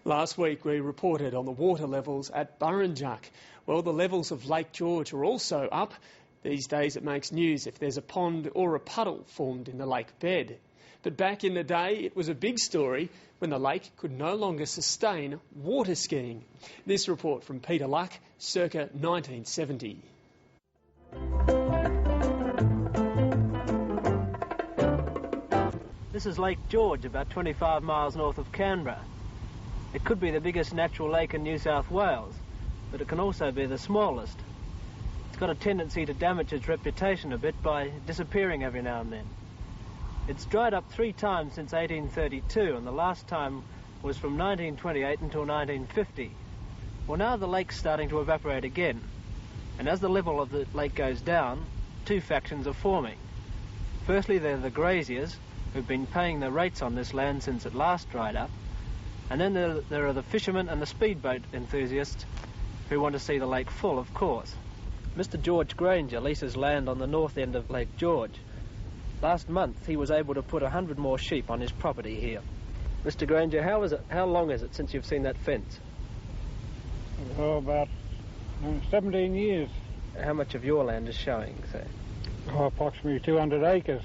Last week we reported on the water levels at Burrinjuck. Well, the levels of Lake George are also up. These days it makes news if there's a pond or a puddle formed in the lake bed. But back in the day it was a big story when the lake could no longer sustain water skiing. This report from Peter Luck, circa 1970. This is Lake George, about 25 miles north of Canberra. It could be the biggest natural lake in New South Wales, but it can also be the smallest. It's got a tendency to damage its reputation a bit by disappearing every now and then. It's dried up 3 times since 1832, and the last time was from 1928 until 1950. Well, now the lake's starting to evaporate again, and as the level of the lake goes down, 2 factions are forming. Firstly, they're the graziers, who've been paying the rates on this land since it last dried up, and then there are the fishermen and the speedboat enthusiasts who want to see the lake full, of course. Mr. George Granger leases land on the north end of Lake George. Last month he was able to put 100 more sheep on his property here. Mr. Granger, how long is it since you've seen that fence? Oh, about 17 years. How much of your land is showing, say? Oh, approximately 200 acres.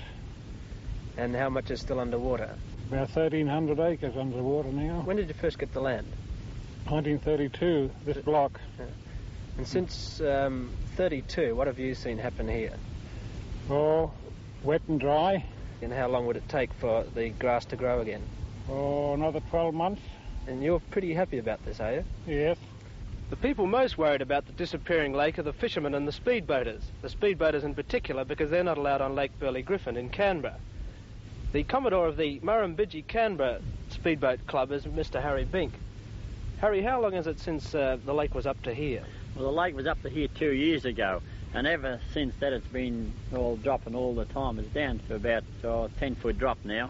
And how much is still underwater? About 1,300 acres underwater now. When did you first get the land? 1932, this block. Yeah. And since 32, what have you seen happen here? Oh, wet and dry. And how long would it take for the grass to grow again? Oh, another 12 months. And you're pretty happy about this, are you? Yes. The people most worried about the disappearing lake are the fishermen and the speedboaters. The speedboaters in particular, because they're not allowed on Lake Burley Griffin in Canberra. The Commodore of the Murrumbidgee Canberra Speedboat Club is Mr. Harry Bink. Harry, how long is it since the lake was up to here? Well, the lake was up to here 2 years ago, and ever since that it's been all dropping all the time. It's down to about 10-foot drop now.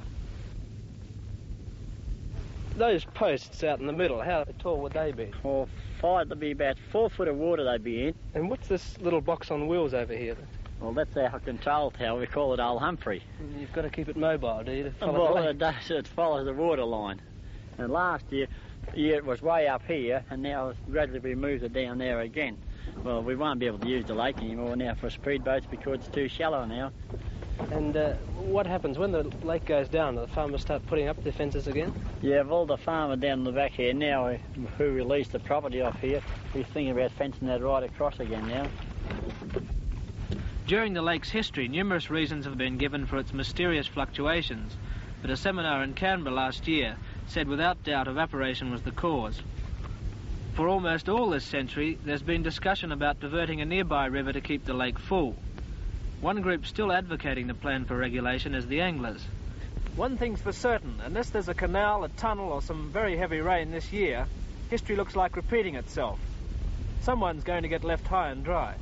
Those posts out in the middle, how tall would they be? Well, they'd be about 4 foot of water they'd be in. And what's this little box on wheels over here? Well, that's our control tower. We call it Old Humphrey. You've got to keep it mobile, do you, to follow well, the lake? It does. It follows the water line. And last year it was way up here, and now gradually we moved it down there again. Well, we won't be able to use the lake anymore now for speedboats because it's too shallow now. And what happens when the lake goes down? Do the farmers start putting up their fences again? Yeah, well, the farmer down the back here now, who released the property off here, he's thinking about fencing that right across again now. During the lake's history, numerous reasons have been given for its mysterious fluctuations, but a seminar in Canberra last year said without doubt evaporation was the cause. For almost all this century, there's been discussion about diverting a nearby river to keep the lake full. One group still advocating the plan for regulation is the anglers. One thing's for certain, unless there's a canal, a tunnel or some very heavy rain this year, history looks like repeating itself. Someone's going to get left high and dry.